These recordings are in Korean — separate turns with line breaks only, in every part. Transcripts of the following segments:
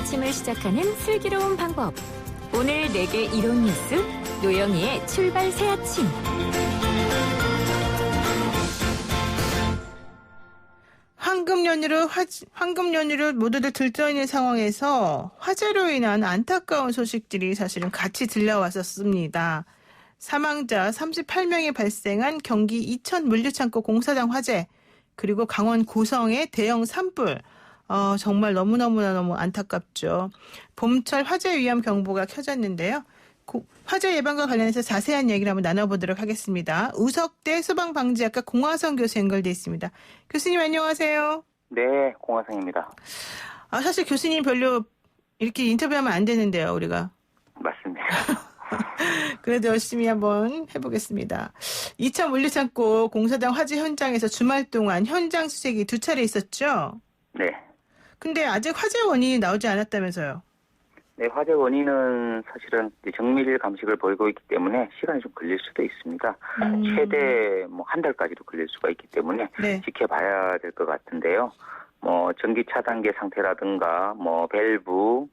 아침을 시작하는 슬기로운 방법. 오늘 내게 이론 뉴스 노영희의 출발 새 아침.
황금 연휴를 모두들 들떠있는 상황에서 화재로 인한 안타까운 소식들이 사실은 같이 들려왔었습니다. 사망자 38명이 발생한 경기 이천 물류창고 공사장 화재, 그리고 강원 고성의 대형 산불. 정말 너무 안타깝죠. 봄철 화재 위험 경보가 켜졌는데요. 화재 예방과 관련해서 자세한 얘기를 한번 나눠보도록 하겠습니다. 우석대 소방방지학과 공화성 교수 연결돼 있습니다. 교수님 안녕하세요.
네, 공화성입니다.
사실 교수님 별로 이렇게 인터뷰하면 안 되는데요, 우리가.
맞습니다.
그래도 열심히 한번 해보겠습니다. 이천 물류창고 공사장 화재 현장에서 주말 동안 현장 수색이 2차례 있었죠?
네.
근데 아직 화재 원인이 나오지 않았다면서요?
네, 화재 원인은 사실은 정밀 감식을 보이고 있기 때문에 시간이 좀 걸릴 수도 있습니다. 최대 한 달까지도 걸릴 수가 있기 때문에
네.
지켜봐야 될 것 같은데요. 전기 차단계 상태라든가 밸브,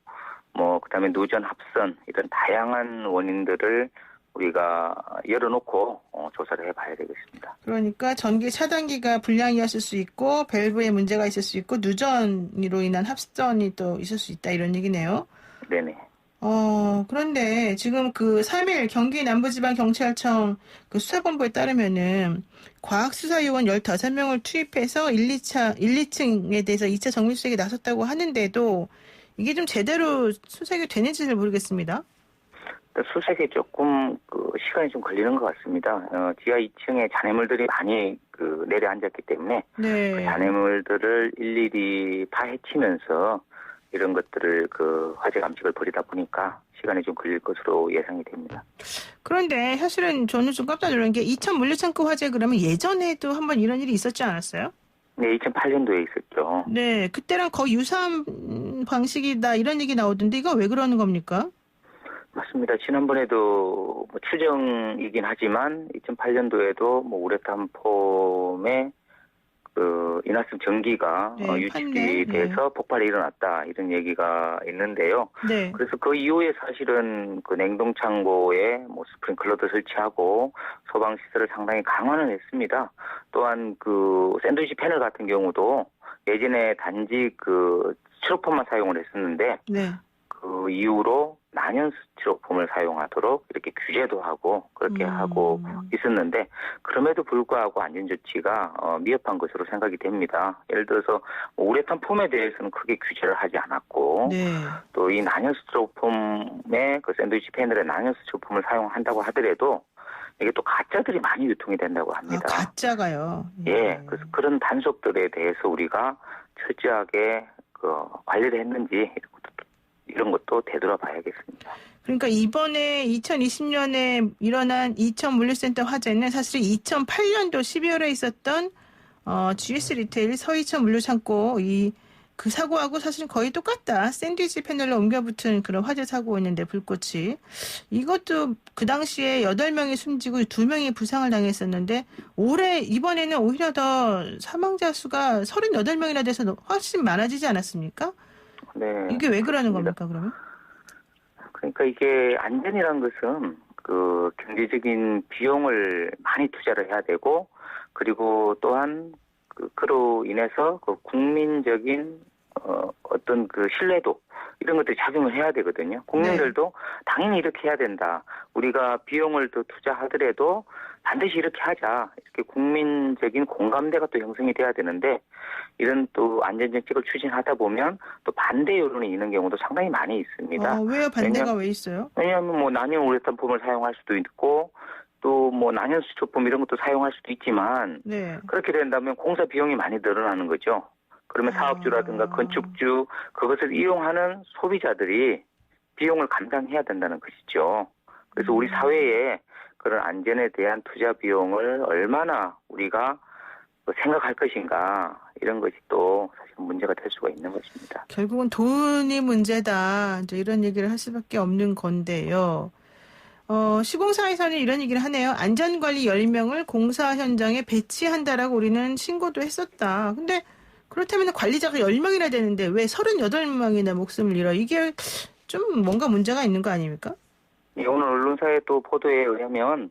그다음에 누전 합선 이런 다양한 원인들을 우리가 열어놓고 조사를 해봐야 되겠습니다.
그러니까 전기 차단기가 불량이었을 수 있고 밸브에 문제가 있을 수 있고 누전으로 인한 합선이 또 있을 수 있다 이런 얘기네요.
네네.
그런데 지금 그 3일 경기 남부지방경찰청 그 수사본부에 따르면은 과학수사요원 15명을 투입해서 2층에 대해서 2차 정밀수색에 나섰다고 하는데도 이게 좀 제대로 수색이 되는지를 모르겠습니다.
수색에 조금 시간이 좀 걸리는 것 같습니다. 지하 2층에 잔해물들이 많이 내려앉았기 때문에
네.
그 잔해물들을 일일이 파헤치면서 이런 것들을 화재 감식을 벌이다 보니까 시간이 좀 걸릴 것으로 예상이 됩니다.
그런데 사실은 저는 좀 깜짝 놀란 게 이천 물류창고 화재 그러면 예전에도 한번 이런 일이 있었지 않았어요?
네, 2008년도에 있었죠.
네, 그때랑 거의 유사한 방식이다 이런 얘기 나오던데 이거 왜 그러는 겁니까?
맞습니다. 지난번에도 추정이긴 하지만 2008년도에도 우레탄 폼에 인화성 전기가 유출이 돼서 폭발이 일어났다 이런 얘기가 있는데요.
네.
그래서 그 이후에 사실은 냉동창고에 스프링클러도 설치하고 소방 시설을 상당히 강화는 했습니다. 또한 샌드위치 패널 같은 경우도 예전에 단지 스티로폼만 사용을 했었는데
네.
그 이후로 난연 스티로폼을 사용하도록 이렇게 규제도 하고 그렇게 하고 있었는데 그럼에도 불구하고 안전조치가 미흡한 것으로 생각이 됩니다. 예를 들어서 우레탄 폼에 대해서는 크게 규제를 하지 않았고
네.
또 이 난연 스티로폼의 샌드위치 패널에 난연 스티로폼을 사용한다고 하더라도 이게 또 가짜들이 많이 유통이 된다고 합니다.
가짜가요?
예, 그래서 그런 단속들에 대해서 우리가 철저하게 관리를 했는지 이런 것도 되돌아봐야겠습니다. 그러니까
이번에 2020년에 일어난 이천 물류센터 화재는 사실 2008년도 12월에 있었던 GS 리테일 서이천 물류창고 그 사고하고 사실은 거의 똑같다. 샌드위치 패널로 옮겨붙은 그런 화재 사고였는데 불꽃이. 이것도 그 당시에 8명이 숨지고 2명이 부상을 당했었는데 이번에는 오히려 더 사망자 수가 38명이나 돼서 훨씬 많아지지 않았습니까?
네.
이게 왜 그러는
맞습니다.
겁니까, 그러면?
그러니까 이게 안전이라는 것은 경제적인 비용을 많이 투자를 해야 되고 그리고 또한 그로 인해서 국민적인 어떤 신뢰도 이런 것들이 작용을 해야 되거든요. 국민들도 당연히 이렇게 해야 된다. 우리가 비용을 더 투자하더라도 반드시 이렇게 하자. 이렇게 국민적인 공감대가 또 형성이 돼야 되는데 이런 또 안전정책을 추진하다 보면 또 반대 여론이 있는 경우도 상당히 많이 있습니다.
왜요? 반대가 왜 있어요?
왜냐하면 난연 우레탄 폼을 사용할 수도 있고 또 난연 스티로폼 이런 것도 사용할 수도 있지만
네.
그렇게 된다면 공사 비용이 많이 늘어나는 거죠. 그러면 사업주라든가 건축주 그것을 이용하는 소비자들이 비용을 감당해야 된다는 것이죠. 그래서 우리 사회에 그런 안전에 대한 투자 비용을 얼마나 우리가 생각할 것인가 이런 것이 또 사실 문제가 될 수가 있는 것입니다.
결국은 돈이 문제다. 이제 이런 얘기를 할 수밖에 없는 건데요. 시공사에서는 이런 얘기를 하네요. 안전관리 10명을 공사 현장에 배치한다라고 우리는 신고도 했었다. 근데 그렇다면 관리자가 10명이나 되는데 왜 38명이나 목숨을 잃어? 이게 좀 뭔가 문제가 있는 거 아닙니까?
예, 오늘 언론사의 또 보도에 의하면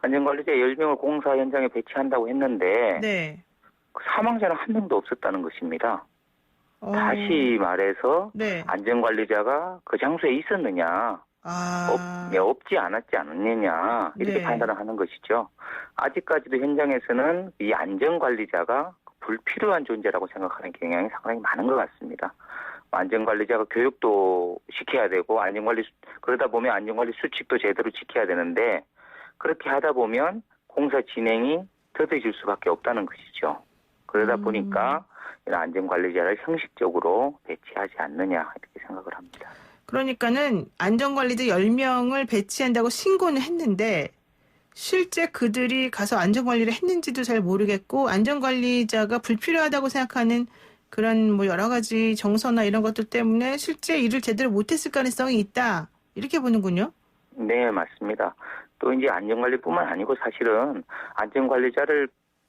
안전관리자 10명을 공사 현장에 배치한다고 했는데
네.
그 사망자는 한 명도 없었다는 것입니다.
어,
다시 말해서
네.
안전관리자가 그 장소에 있었느냐, 없지 않았지 않느냐 이렇게
네.
판단을 하는 것이죠. 아직까지도 현장에서는 이 안전관리자가 불필요한 존재라고 생각하는 경향이 상당히 많은 것 같습니다. 안전관리자가 교육도 시켜야 되고 그러다 보면 안전관리 수칙도 제대로 지켜야 되는데 그렇게 하다 보면 공사 진행이 더뎌질 수밖에 없다는 것이죠. 그러다 보니까 이런 안전관리자를 형식적으로 배치하지 않느냐 이렇게 생각을 합니다.
그러니까는 안전관리자 10명을 배치한다고 신고는 했는데 실제 그들이 가서 안전관리를 했는지도 잘 모르겠고 안전관리자가 불필요하다고 생각하는 그런 뭐 여러 가지 정서나 이런 것들 때문에 실제 일을 제대로 못했을 가능성이 있다. 이렇게 보는군요.
네, 맞습니다. 또 이제 안전관리뿐만 아니고 사실은 안전관리자를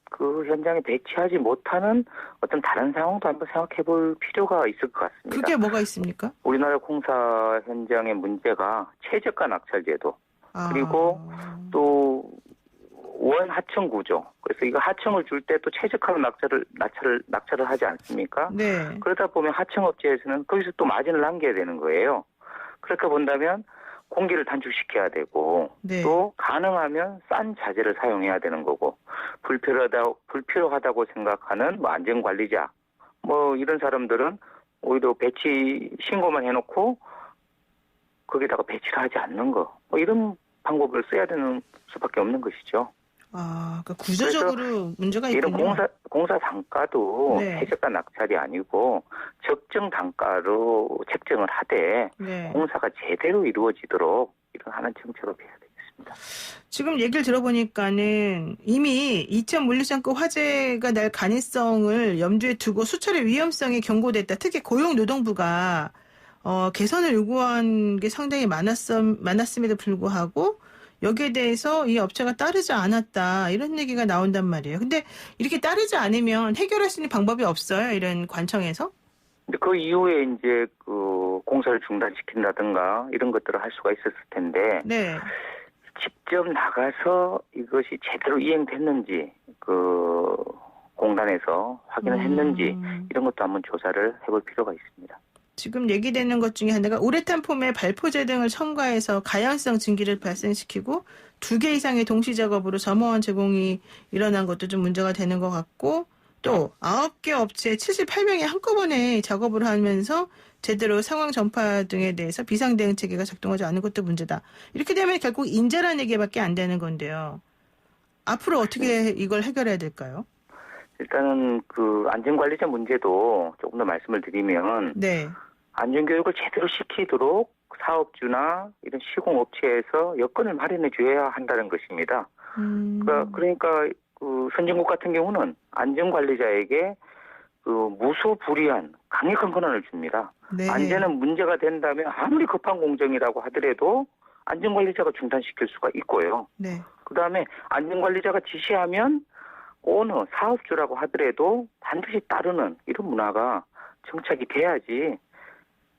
그 현장에 배치하지 못하는 어떤 다른 상황도 한번 생각해 볼 필요가 있을 것 같습니다.
그게 뭐가 있습니까?
우리나라 공사 현장의 문제가 최저가 낙찰제도 그리고 또 원하청 구조. 그래서 이거 하청을 줄 때 또 최저가로 낙찰을 하지 않습니까?
네.
그러다 보면 하청업체에서는 거기서 또 마진을 남겨야 되는 거예요. 그렇게 본다면 공기를 단축시켜야 되고
네.
또 가능하면 싼 자재를 사용해야 되는 거고 불필요하다고 생각하는 뭐 안전관리자 뭐 이런 사람들은 오히려 배치 신고만 해놓고 거기다가 배치를 하지 않는 거 뭐 이런 방법을 써야 되는 수밖에 없는 것이죠.
그러니까 구조적으로 문제가
이런
있군요.
공사 단가도
네.
최저가 낙찰이 아니고 적정 단가로 책정을 하되
네.
공사가 제대로 이루어지도록 이런 하는 정책을 해야 되겠습니다.
지금 얘기를 들어보니까는 이미 이천 물류창고 화재가 날 가능성을 염두에 두고 수차례 위험성이 경고됐다. 특히 고용노동부가 개선을 요구한 게 상당히 많았음에도 불구하고 여기에 대해서 이 업체가 따르지 않았다. 이런 얘기가 나온단 말이에요. 근데 이렇게 따르지 않으면 해결할 수 있는 방법이 없어요. 이런 관청에서?
근데 그 이후에 이제 그 공사를 중단시킨다든가 이런 것들을 할 수가 있었을 텐데
네.
직접 나가서 이것이 제대로 이행됐는지 그 공단에서 확인을 했는지 이런 것도 한번 조사를 해볼 필요가 있습니다.
지금 얘기되는 것 중에 하나가 우레탄 폼에 발포제 등을 첨가해서 가연성 증기를 발생시키고 2개 이상의 동시 작업으로 점화원 제공이 일어난 것도 좀 문제가 되는 것 같고 또 9개 업체 78명이 한꺼번에 작업을 하면서 제대로 상황 전파 등에 대해서 비상대응 체계가 작동하지 않은 것도 문제다. 이렇게 되면 결국 인재라는 얘기밖에 안 되는 건데요. 앞으로 어떻게 이걸 해결해야 될까요?
일단은 그 안전관리자 문제도 조금 더 말씀을 드리면
네.
안전교육을 제대로 시키도록 사업주나 이런 시공업체에서 여건을 마련해 줘야 한다는 것입니다. 그러니까 그 선진국 같은 경우는 안전관리자에게 그 무소불위한 강력한 권한을 줍니다.
네.
안전은 문제가 된다면 아무리 급한 공정이라고 하더라도 안전관리자가 중단시킬 수가 있고요.
네.
그다음에 안전관리자가 지시하면 어느 사업주라고 하더라도 반드시 따르는 이런 문화가 정착이 돼야지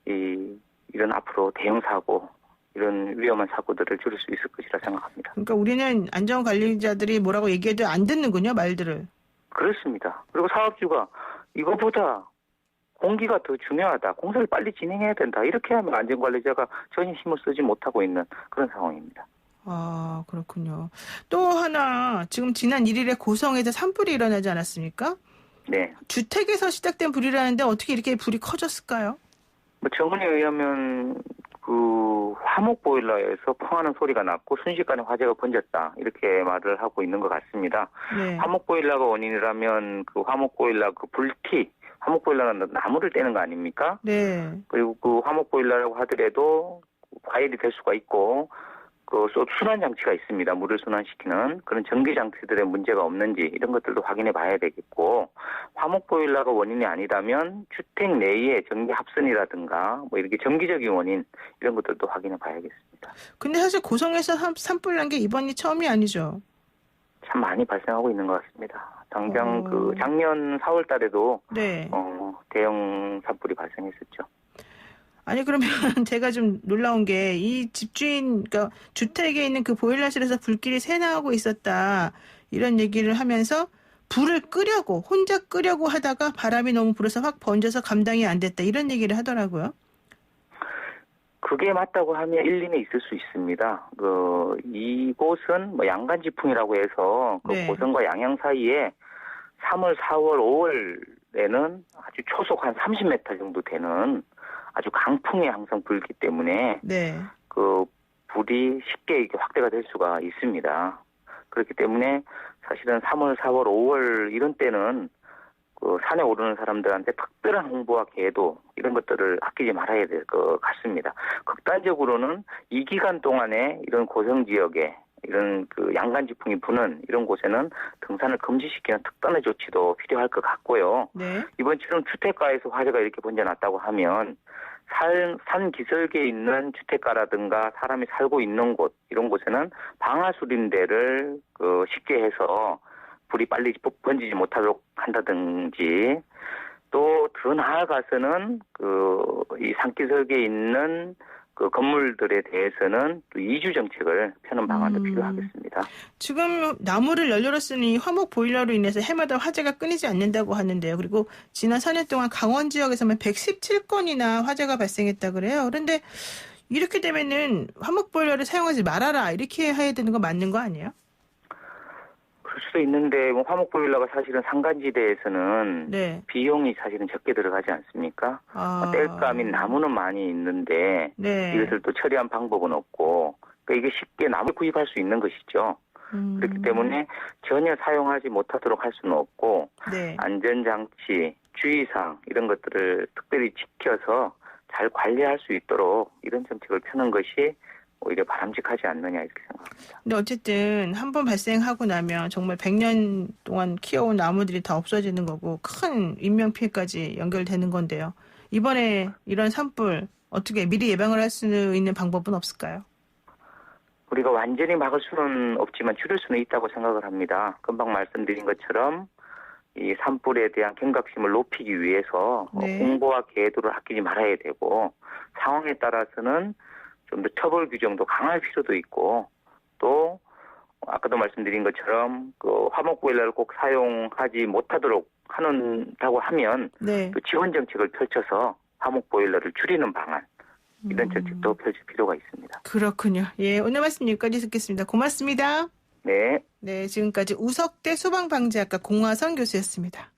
이런 앞으로 대형 사고 이런 위험한 사고들을 줄일 수 있을 것이라 생각합니다.
그러니까 우리는 안전관리자들이 뭐라고 얘기해도 안 듣는군요, 말들을.
그렇습니다. 그리고 사업주가 이거보다 공기가 더 중요하다. 공사를 빨리 진행해야 된다. 이렇게 하면 안전관리자가 전혀 힘을 쓰지 못하고 있는 그런 상황입니다.
아, 그렇군요. 또 하나, 지금 지난 1일에 고성에서 산불이 일어나지 않았습니까?
네.
주택에서 시작된 불이라는데 어떻게 이렇게 불이 커졌을까요?
뭐 정원에 의하면 그 화목 보일러에서 펑하는 소리가 났고 순식간에 화재가 번졌다. 이렇게 말을 하고 있는 것 같습니다.
네.
화목 보일러가 원인이라면 그 화목 보일러 그 불티, 화목 보일러는 나무를 떼는 거 아닙니까?
네.
그리고 그 화목 보일러라고 하더라도 과열이 될 수가 있고 그 순환 장치가 있습니다. 물을 순환시키는 그런 전기 장치들의 문제가 없는지 이런 것들도 확인해 봐야 되겠고 화목 보일러가 원인이 아니라면 주택 내의 전기 합선이라든가 뭐 이렇게 정기적인 원인 이런 것들도 확인해 봐야겠습니다.
근데 사실 고성에서 산불 난 게 이번이 처음이 아니죠.
참 많이 발생하고 있는 것 같습니다. 당장
어.
작년 4월 달에도
네.
대형 산불이 발생했었죠.
아니 그러면 제가 좀 놀라운 게 이 집주인 그러니까 주택에 있는 그 보일러실에서 불길이 새나오고 있었다 이런 얘기를 하면서 불을 끄려고 혼자 끄려고 하다가 바람이 너무 불어서 확 번져서 감당이 안 됐다 이런 얘기를 하더라고요.
그게 맞다고 하면 일리는 있을 수 있습니다. 이곳은 뭐 양간지풍이라고 해서 그
네.
고성과 양양 사이에 3월, 4월, 5월에는 아주 초속 한 30m 정도 되는 아주 강풍이 항상 불기 때문에
네.
그 불이 쉽게 이렇게 확대가 될 수가 있습니다. 그렇기 때문에 사실은 3월, 4월, 5월 이런 때는 그 산에 오르는 사람들한테 특별한 홍보와 계도 이런 것들을 아끼지 말아야 될 것 같습니다. 극단적으로는 이 기간 동안에 이런 고성 지역에 이런 그 양간지풍이 부는 이런 곳에는 등산을 금지시키는 특단의 조치도 필요할 것 같고요.
네.
이번처럼 주택가에서 화재가 이렇게 번져났다고 하면 산 기슭에 있는 주택가라든가 사람이 살고 있는 곳 이런 곳에는 방아수린대를 쉽게 해서 불이 빨리 번지지 못하도록 한다든지 또 더 나아가서는 이 산기슭에 있는 그 건물들에 대해서는 또 이주 정책을 펴는 방안도 필요하겠습니다.
지금 나무를 연료로 쓰는 이 화목 보일러로 인해서 해마다 화재가 끊이지 않는다고 하는데요. 그리고 지난 4년 동안 강원 지역에서만 117건이나 화재가 발생했다 그래요. 그런데 이렇게 되면은 화목 보일러를 사용하지 말아라 이렇게 해야 되는 거 맞는 거 아니에요?
그럴 수도 있는데 뭐 화목 보일러가 사실은 산간지대에서는
네.
비용이 사실은 적게 들어가지 않습니까?
아.
땔감인 나무는 많이 있는데
네.
이것을 또 처리한 방법은 없고 그러니까 이게 쉽게 나무를 구입할 수 있는 것이죠. 그렇기 때문에 전혀 사용하지 못하도록 할 수는 없고
네.
안전장치, 주의사항 이런 것들을 특별히 지켜서 잘 관리할 수 있도록 이런 정책을 펴는 것이 오히려 바람직하지 않느냐 이렇게 생각합니다.
근데 어쨌든 한 번 발생하고 나면 정말 100년 동안 키워온 나무들이 다 없어지는 거고 큰 인명피해까지 연결되는 건데요. 이번에 이런 산불 어떻게 미리 예방을 할 수 있는 방법은 없을까요?
우리가 완전히 막을 수는 없지만 줄일 수는 있다고 생각을 합니다. 금방 말씀드린 것처럼 이 산불에 대한 경각심을 높이기 위해서
네.
홍보와 계도를 아끼지 말아야 되고 상황에 따라서는 좀 더 처벌 규정도 강할 필요도 있고 또 아까도 말씀드린 것처럼 그 화목 보일러를 꼭 사용하지 못하도록 한다고 하면
네.
또 지원 정책을 펼쳐서 화목 보일러를 줄이는 방안 이런 정책도 펼칠 필요가 있습니다.
그렇군요. 예, 오늘 말씀 여기까지 듣겠습니다. 고맙습니다.
네.
네, 지금까지 우석대 소방방재학과 공화선 교수였습니다.